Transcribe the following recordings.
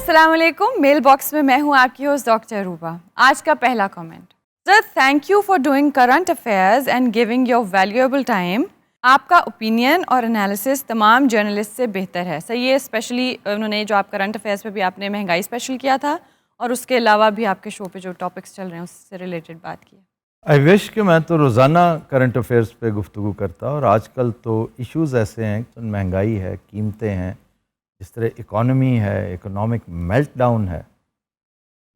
अस्सलाम वालेकुम। Mail box में मैं हूँ आपकी होस्ट डॉक्टर रूबा। आज का पहला comment, sir thank you for doing current affairs and giving your valuable time. आपका ओपिनियन और एनालिसिस तमाम जर्नलिस्ट से बेहतर है। सर ये स्पेशली उन्होंने जो आप करंट अफेयर्स पे भी आपने महंगाई स्पेशल किया था और उसके अलावा भी आपके शो पे जो टॉपिक्स चल रहे हैं उससे रिलेटेड बात की। आई विश कि मैं तो रोज़ाना करंट अफेयर्स पे गुफ्तगू करता, और आजकल तो इश्यूज़ ऐसे हैं, महंगाई है, कीमतें हैं, जिस तरह इकॉनमी है, इकोनॉमिक मेल्टडाउन है,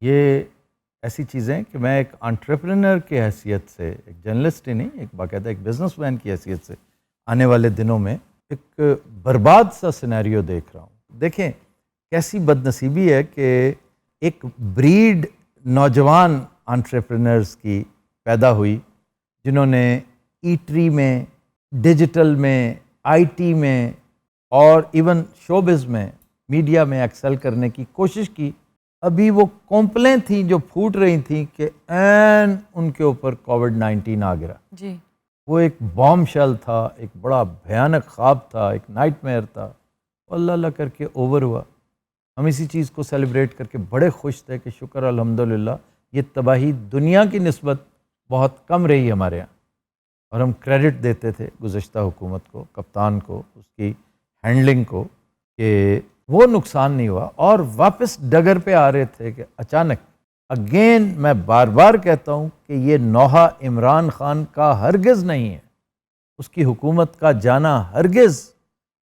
ये ऐसी चीज़ें कि मैं एक एंटरप्रेन्योर की हैसियत से, एक जर्नलिस्ट ही नहीं, एक बाकायदा एक बिजनेसमैन की हैसियत से आने वाले दिनों में एक बर्बाद सा सिनेरियो देख रहा हूँ। देखें कैसी बदनसीबी है कि एक ब्रीड नौजवान एंटरप्रेन्योर्स की पैदा हुई जिन्होंने ईटरी में, डिजिटल में, आईटी में और इवन शोबिज़ में, मीडिया में एक्सेल करने की कोशिश की। अभी वो कॉम्प्लें थी जो फूट रही थी कि एन उनके ऊपर कोविड-19 आ गिरा जी। वो एक बॉम्ब शेल था, एक बड़ा भयानक ख्वाब था, एक नाइटमेयर था, अल्लाह अल्लाह करके ओवर हुआ। हम इसी चीज़ को सेलिब्रेट करके बड़े खुश थे कि शुक्र अल्हम्दुलिल्लाह ये तबाही दुनिया की निस्बत बहुत कम रही हमारे यहाँ, और हम क्रेडिट देते थे गुज़श्ता हुकूमत को, कप्तान को, उसकी हैंडलिंग को, कि वो नुकसान नहीं हुआ। और वापस डगर पे आ रहे थे कि अचानक अगेन मैं बार बार कहता हूँ कि ये नौहा इमरान खान का हरगिज़ नहीं है, उसकी हुकूमत का जाना हरगिज़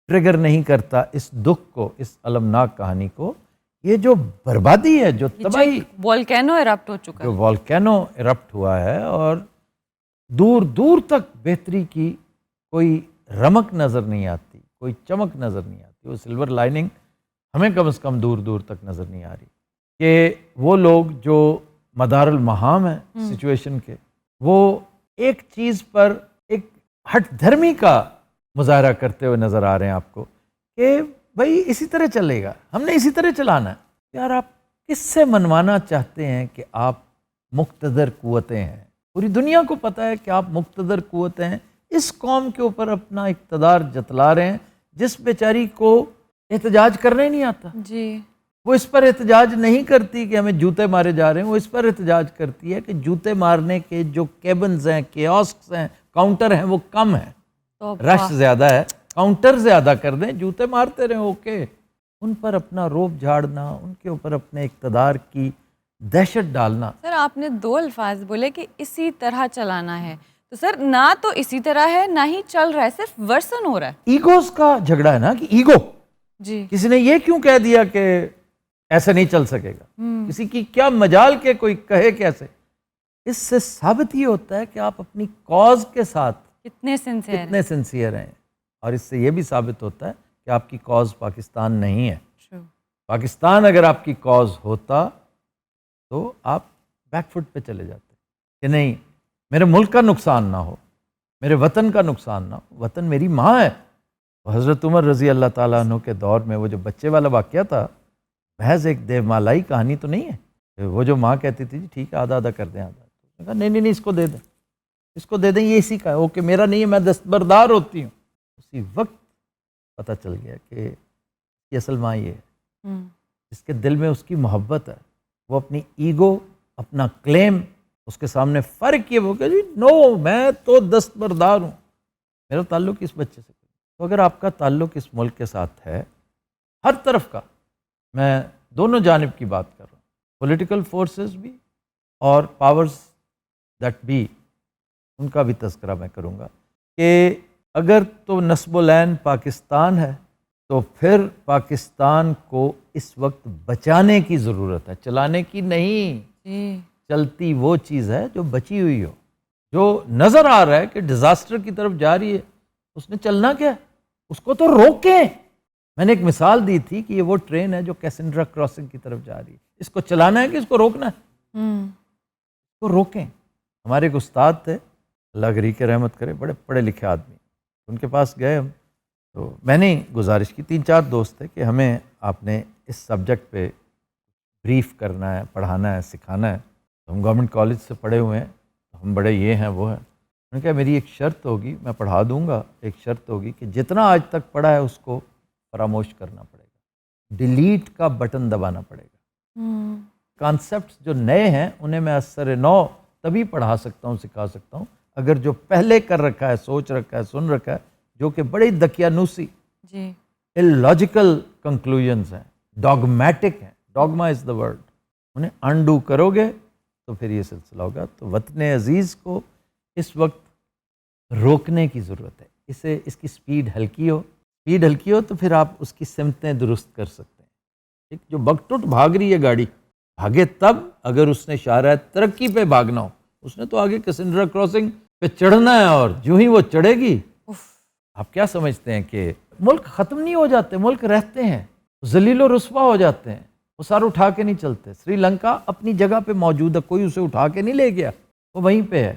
ट्रिगर नहीं करता इस दुख को, इस अलमनाक कहानी को। ये जो बर्बादी है, जो तबाही, वोल्केनो इरप्ट हो चुका है, जो वोल्केनो इरप्ट हुआ है, और दूर दूर तक बेहतरी की कोई रमक नज़र नहीं आती, कोई चमक नज़र नहीं आती, वो सिल्वर लाइनिंग हमें कम से कम दूर दूर तक नज़र नहीं आ रही कि वो लोग जो मदारुल महाम है सिचुएशन के, वो एक चीज़ पर एक हट धर्मी का मुजाहरा करते हुए नज़र आ रहे हैं आपको कि भाई इसी तरह चलेगा, हमने इसी तरह चलाना है। यार आप किससे मनवाना चाहते हैं कि आप मुक्तदर कुव्वतें हैं? पूरी दुनिया को पता है कि आप मुक्तदर कुव्वतें हैं। इस कौम के ऊपर अपना इक़्तिदार जतला रहे हैं जिस बेचारी को एहतजाज करना ही नहीं आता जी। वो इस पर एहतजाज नहीं करती कि हमें जूते मारे जा रहे हैं, वो इस पर एहतजाज करती है कि जूते मारने के जो केबन्स हैं, कियोस्क्स हैं, काउंटर हैं, वो कम हैं, तो रश ज़्यादा है, काउंटर ज़्यादा कर दें, जूते मारते रहें। ओके, उन पर अपना रोब झाड़ना, उनके ऊपर अपने इक़्तिदार की दहशत डालना। सर आपने दो अल्फाज बोले कि इसी तरह चलाना है, तो सर ना तो इसी तरह है ना ही चल रहा है, सिर्फ वर्सन हो रहा है। ईगोस का झगड़ा है ना, कि ईगो जी। किसी ने ये क्यों कह दिया कि ऐसे नहीं चल सकेगा, किसी की क्या मजाल के कोई कहे कैसे। इससे साबित ये होता है कि आप अपनी कॉज के साथ कितने सिंसियर हैं, और इससे ये भी साबित होता है कि आपकी कॉज पाकिस्तान नहीं है। पाकिस्तान अगर आपकी कॉज होता तो आप बैकफुट पे चले जाते कि नहीं, मेरे मुल्क का नुकसान ना हो, मेरे वतन का नुकसान ना हो। वतन मेरी माँ है। हज़रत उमर रज़ी अल्लाह ताला अन्हु के दौर में वो जो बच्चे वाला वाक़या था, महज एक देवमालाई कहानी तो नहीं है। वो जो माँ कहती थी जी ठीक है आधा आधा कर दें, आधा, तो कहा नहीं नहीं नहीं इसको दे दें, इसको दे दें, ये इसी का है। ओके मेरा नहीं है, मैं दस्तबरदार होती हूँ। उसी वक्त पता चल गया कि ये असल माँ ये है, जिसके दिल में उसकी मोहब्बत है। वो अपनी ईगो, अपना क्लेम, उसके सामने फ़र्क ये, वो कह जी नो मैं तो दस्तबरदार हूँ, मेरा ताल्लुक़ इस बच्चे से। तो अगर आपका ताल्लुक़ इस मुल्क के साथ है, हर तरफ का, मैं दोनों जानिब की बात कर रहा हूँ, पॉलिटिकल फोर्सेस भी और पावर्स दैट बी, उनका भी तज़किरा मैं करूँगा कि अगर तो नस्बुलैन पाकिस्तान है तो फिर पाकिस्तान को इस वक्त बचाने की ज़रूरत है, चलाने की नहीं। चलती वो चीज़ है जो बची हुई हो, जो नज़र आ रहा है कि डिज़ास्टर की तरफ जा रही है, उसने चलना क्या, उसको तो रोकें। मैंने एक मिसाल दी थी कि ये वो ट्रेन है जो कैसेंड्रा क्रॉसिंग की तरफ जा रही है, इसको चलाना है कि इसको रोकना है? इसको रोकें। हमारे एक उस्ताद थे, अल्लाह गरी के रहमत करे, बड़े पढ़े लिखे आदमी, उनके पास गए हम, तो मैंने गुजारिश की, 3-4 दोस्त थे कि हमें आपने इस सब्जेक्ट पे ब्रीफ करना है, पढ़ाना है, सिखाना है। तो हम गवर्नमेंट कॉलेज से पढ़े हुए हैं, तो हम बड़े ये हैं वो हैं। उन्होंने कहा मेरी एक शर्त होगी, मैं पढ़ा दूंगा, एक शर्त होगी कि जितना आज तक पढ़ा है उसको फरामोश करना पड़ेगा। ڈیلیٹ کا بٹن دبانا پڑے گا. کانسیپٹس جو نئے ہیں انہیں میں اثر نو تبھی پڑھا سکتا ہوں, سکھا سکتا ہوں, اگر جو پہلے کر رکھا ہے, سوچ رکھا ہے, سن رکھا ہے, جو کہ بڑی دقیانوسی جی illogical conclusions ہیں, ڈاگمیٹک ہیں, ڈاگما از دا ورڈ, انہیں انڈو کرو گے تو پھر یہ سلسلہ ہوگا. تو وطن عزیز کو اس وقت روکنے کی ضرورت ہے. اس کی سپیڈ ہلکی ہو تو پھر آپ اس کی سمتیں درست کر سکتے ہیں. ایک جو بگٹٹ بھاگ رہی ہے گاڑی, بھاگے تب اگر اس نے شاہراہ ترقی پہ بھاگنا ہو. اس نے تو آگے کسنڈرا کراسنگ پہ چڑھنا ہے, اور جو ہی وہ چڑھے گی, آپ کیا سمجھتے ہیں کہ ملک ختم نہیں ہو جاتے, ملک رہتے ہیں, ذلیل و رسوا ہو جاتے ہیں, وہ سارے اٹھا کے نہیں چلتے. سری لنکا اپنی جگہ پہ موجود ہے, کوئی اسے اٹھا کے نہیں لے گیا, وہ وہیں پہ ہے.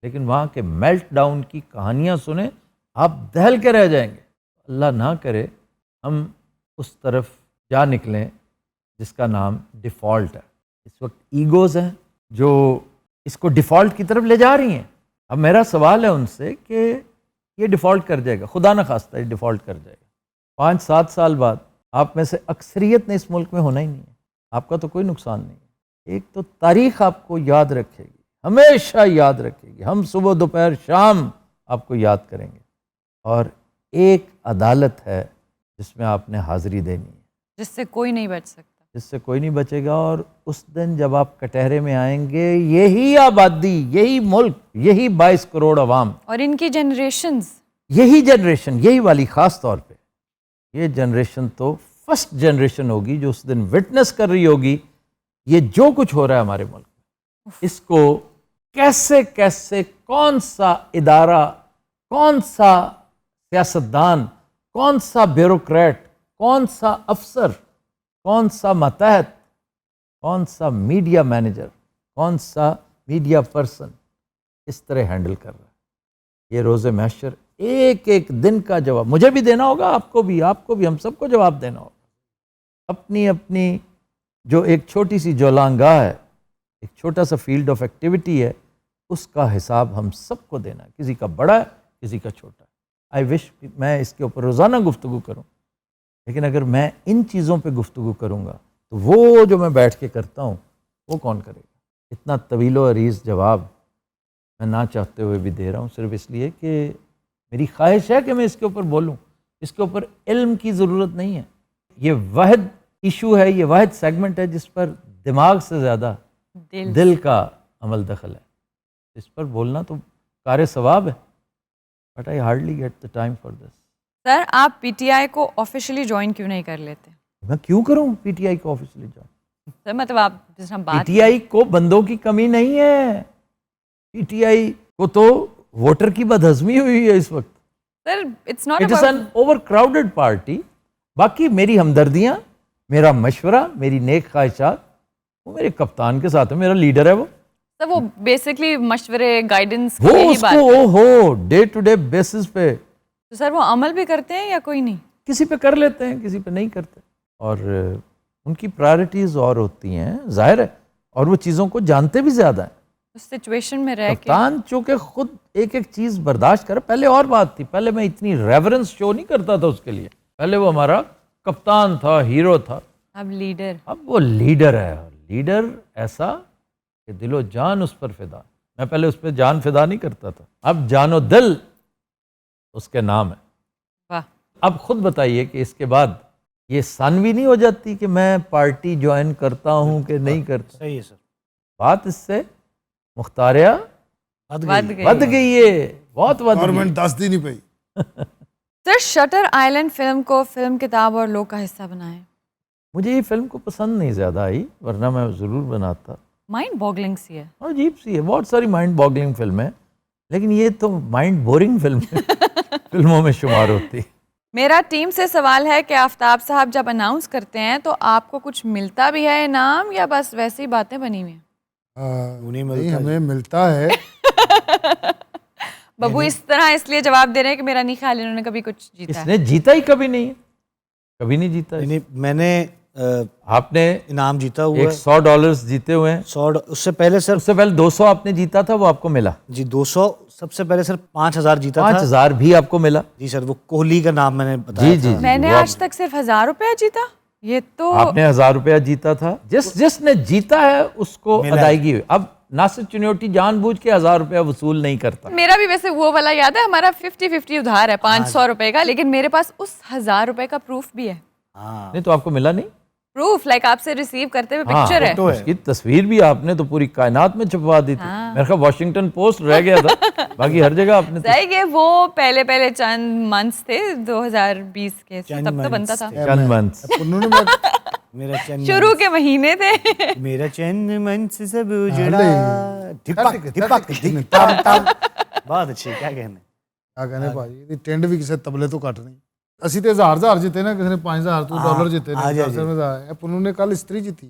لیکن وہاں کے میلٹ ڈاؤن کی کہانیاں سنیں آپ دہل کے رہ جائیں گے. اللہ نہ کرے ہم اس طرف جا نکلیں جس کا نام ڈیفالٹ ہے. اس وقت ایگوز ہیں جو اس کو ڈیفالٹ کی طرف لے جا رہی ہیں. اب میرا سوال ہے ان سے کہ یہ ڈیفالٹ کر جائے گا, خدا نہ خواستہ یہ ڈیفالٹ کر جائے گا, 5-7 سال بعد آپ میں سے اکثریت نے اس ملک میں ہونا ہی نہیں ہے. آپ کا تو کوئی نقصان نہیں ہے. ایک تو تاریخ آپ کو یاد رکھے گی, ہمیشہ یاد رکھے گی, ہم صبح دوپہر شام آپ کو یاد کریں گے. اور ایک عدالت ہے جس میں آپ نے حاضری دینی ہے, جس سے کوئی نہیں بچ سکتا, جس سے کوئی نہیں بچے گا. اور اس دن جب آپ کٹہرے میں آئیں گے, یہی آبادی, یہی ملک, یہی 22 کروڑ عوام, اور ان کی جنریشنز, یہی جنریشن, یہی والی خاص طور پہ, یہ جنریشن تو فرسٹ جنریشن ہوگی جو اس دن وٹنس کر رہی ہوگی یہ جو کچھ ہو رہا ہے ہمارے ملک میں. اس کو کیسے کیسے, کون سا ادارہ, کون سا سیاستدان, کون سا بیوروکریٹ, کون سا افسر, کون سا ماتحت, کون سا میڈیا مینیجر, کون سا میڈیا پرسن اس طرح ہینڈل کر رہا ہے. یہ روز محشر ایک ایک دن کا جواب مجھے بھی دینا ہوگا, آپ کو بھی, ہم سب کو جواب دینا ہوگا. اپنی اپنی جو ایک چھوٹی سی جولانگاہ ہے, ایک چھوٹا سا فیلڈ آف ایکٹیویٹی ہے, اس کا حساب ہم سب کو دینا ہے. کسی کا بڑا ہے, کسی کا چھوٹا ہے. آئی وش میں اس کے اوپر روزانہ گفتگو کروں, لیکن اگر میں ان چیزوں پہ گفتگو کروں گا تو وہ جو میں بیٹھ کے کرتا ہوں وہ کون کرے گا. اتنا طویل و عریض جواب میں نہ چاہتے ہوئے بھی دے رہا ہوں, صرف اس لیے کہ میری خواہش ہے کہ میں اس کے اوپر بولوں. اس کے اوپر علم کی ضرورت نہیں ہے. یہ واحد ایشو ہے, یہ واحد سیگمنٹ ہے جس پر دماغ سے زیادہ دل کا عمل دخل ہے. اس پر بولنا تو کار ثواب ہے, but I hardly get the time for this. Sir آپ پی ٹی آئی کو آفیشلی جوائن کیوں نہیں کر لیتے؟ میں کیوں کروں پی ٹی آئی کو آفیشلی جوائن؟ سر مطلب آپ جس طرح پی بات, ٹی آئی کو بندوں کی کمی نہیں ہے, پی ٹی آئی کو تو ووٹر کی بدہضمی ہوئی ہے اس وقت. Sir it's not it is an over crowded party. باقی میری ہمدردیاں, میرا مشورہ, میری نیک خواہشات وہ میرے کپتان کے ساتھ ہے, میرا لیڈر ہے وہ. سر وہ بیسکلی مشورے, گائیڈنس وہ اس کو ہو ڈے ٹو ڈے بیسس پہ, تو سر وہ عمل بھی کرتے ہیں یا کوئی نہیں؟ کسی پہ کر لیتے ہیں, کسی پہ نہیں کرتے, اور ان کی پرائرٹیز اور ہوتی ہیں, ظاہر ہے, اور وہ چیزوں کو جانتے بھی زیادہ ہیں. اس سچویشن میں رہ کے کپتان چونکہ خود ایک ایک چیز برداشت کرے. پہلے اور بات تھی, پہلے میں اتنی ریورنس شو نہیں کرتا تھا اس کے لیے, پہلے وہ ہمارا کپتان تھا, ہیرو تھا. اب لیڈر, اب وہ لیڈر ہے, لیڈر ایسا کہ دل و جان اس پر فدا. میں پہلے اس پہ جان فدا نہیں کرتا تھا, اب جان و دل اس کے نام ہے. واہ. اب خود بتائیے کہ اس کے بعد یہ ثانوی نہیں ہو جاتی کہ میں پارٹی جوائن کرتا ہوں کہ نہیں کرتا. صحیح ہے سر. بات اس سے مختاریہ بد گئی ہے, بہت بد گئی. گورنمنٹ دس دی نہیں پئی. سر شٹر آئیلینڈ فلم کو فلم, کتاب اور لوگ کا حصہ بنائیں. مجھے یہ فلم کو پسند نہیں زیادہ آئی, ورنہ میں ضرور بناتا. مائنڈ باگلنگ سی ہے, اور عجیب سی ہے, بہت ساری مائنڈ باگلنگ فلم ہے, لیکن یہ تو مائنڈ بورنگ فلم فلموں میں شمار ہوتی. میرا ٹیم سے سوال ہے کہ آفتاب صاحب جب اناؤنس کرتے ہیں تو آپ کو کچھ ملتا بھی ہے انعام, یا بس ویسے ہی باتیں بنی ہوئی ہیں؟ نہیں, ہمیں ملتا ہے. ببو اس طرح اس لیے جواب دے رہے ہیں کہ میرا نہیں خیال انہوں نے کبھی کچھ جیتا اس ہے. نے جیتا ہی کبھی نہیں ہے, کبھی نہیں جیتا. میں نے آپ نے انعام جیتا ہوا ہے, $100 جیتے ہوئے ہیں. 100. اس سے پہلے سر, اس سے پہلے 200 آپ نے جیتا تھا, وہ آپ کو ملا. جی 200. سب سے پہلے سر 5000 جیتا تھا. 5000 بھی آپ کو ملا. جی سر, وہ کوہلی کا نام میں نے بتایا. جی جی, میں نے آج تک صرف 1000 روپے جیتا. ये तो आपने 1000 रुपया जीता था, जिसने जीता है उसको अदायगी हुई। अब नासिर चिन्योटी जानबूझ के 1000 रुपया वसूल नहीं करता। मेरा भी वैसे वो वाला याद है, हमारा 50-50 उधार है 500 रुपए का, लेकिन मेरे पास उस 1000 रुपए का प्रूफ भी है। नहीं तो आपको मिला नहीं? प्रूफ लाइक आपसे रिसीव करते हुए पिक्चर है। उसकी तस्वीर भी आपने तो पूरी कायनात में छपवा दी थी। मेरे ख्याल वाशिंगटन पोस्ट रह गया था, बाकी हर जगह आपने सही है, वो पहले चंद मंथ्स थे 2020 के, तब तो बनता था। चंद मंथ्स। पुन्नू ने मैं मेरा चंद शुरू के महीने थे। मेरा चंद मन से सब उजड़ा धिपक धिपक धिक तम तम। बहुत अच्छी, क्या कहने। क्या कहने भाजी, ਇਹਦੀ ਟਿੰਡ ਵੀ ਕਿਸੇ ਤਬਲੇ ਤੋਂ ਘੱਟ ਨਹੀਂ। ਅਸੀਂ ਤੇ 1000 ਜਿੱਤੇ ਨਾ, ਕਿਸੇ ਨੇ 5000 ਤੋਂ ਡਾਲਰ ਜਿੱਤੇ ਨੇ। ਇਹ ਪੁੰਨੂ ਨੇ ਕੱਲ ਇਸਤਰੀ ਜਿੱਤੀ।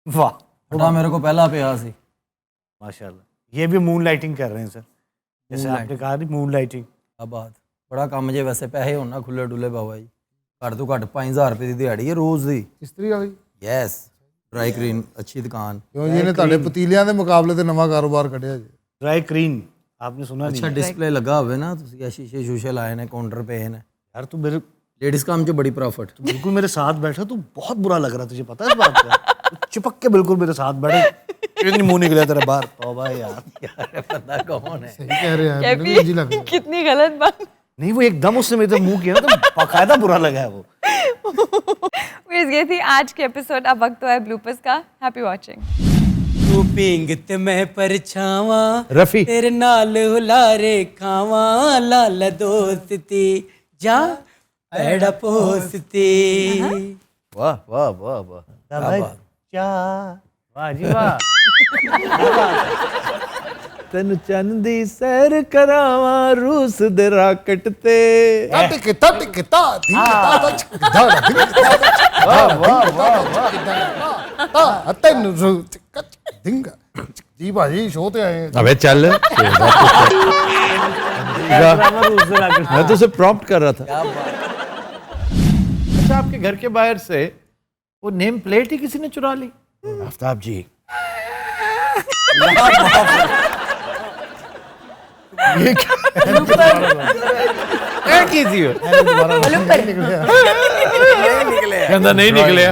वाह, बड़ा मेरे को पहला पे सी। माशाल्लाह। ये भी मून लाइटिंग कर रहे हैं सर, जैसे आपने कहा नहीं, मून लाइटिंग। क्या बात, बड़ा काम जे वैसे पैसे होना खुले डुले बाबा जी, घट तो घट 5000 रुपए की दिहाड़ी है रोज दी। ਇਸਤਰੀ ਵਾਲੀ यस, ड्राई क्लीन अच्छी दुकान। ਕਿਉਂ ਜੀ, ਇਹਨੇ ਤੁਹਾਡੇ ਪਤੀਲਿਆਂ ਦੇ ਮੁਕਾਬਲੇ ਤੇ ਨਵਾਂ ਕਾਰੋਬਾਰ ਕੱਢਿਆ ਜੀ। ड्राई क्लीन आपने सुना अच्छा नहीं? डिस्प्ले लगा हुए ना, तो शीशे शूशे लाए ने, काउंटर पे ने यार तू मेरे लेडीज काम च बड़ी प्रॉफिट। तू बिल्कुल मेरे साथ बैठा, तू बहुत बुरा लग रहा, तुझे पता है इस बात का? तू चिपक के बिल्कुल मेरे साथ बैठे, एक नहीं मुंह निकला तेरा बाहर। तौबा यार बंदा कौन है? ਸਹੀ ਕਹਿ ਰਹੇ हैं, ਮੈਨੂੰ ਵੀ ਜੀ ਲੱਗ ਰਿਹਾ। कितनी गलत बात। नहीं, वो एकदम उसने मेरे मुंह किया ना, तो बाकायदा बुरा लगा है वो। ये थी आज के एपिसोड। अब वक्त है ब्लूपर्स का। Happy watching. तू पिंग ते मैं परछावा, रफी तेरे नाल हुलारे खावा, लाल दोस्ती जा पैड़ा पोसती। वाह वाह वाह वाह। वाह जी वाह। ਤੈਨੂੰ ਚੰਨ ਦੀ ਸੈਰ ਕਰਾਵਾਂ ਰੂਸ ਦੇ ਰਾਕਟ ਤੇ। ਟਿਕ ਤਾ ਟਿਕ ਤਾ ਧਿੰਗ ਤਾ ਤਾ ਚਿਕ ਤਾ ਤਾ ਧਿੰਗ ਤਾ ਤਾ। ਵਾਹ ਵਾਹ ਵਾਹ ਵਾਹ। ਤੈਨੂੰ ਧਿੰਗ ਜੀ ਭਾਜੀ, ਸ਼ੋਅ ਤੇ ਆਏ। अबे चल मैं तो उसे प्रॉम्प्ट कर रहा था। अच्छा, आपके घर के बाहर से वो नेम प्लेट ही किसी ने चुरा ली? आफ्ताब जी, ये क्या की थी वो? कहता नहीं निकले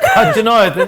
खच ना होए थे।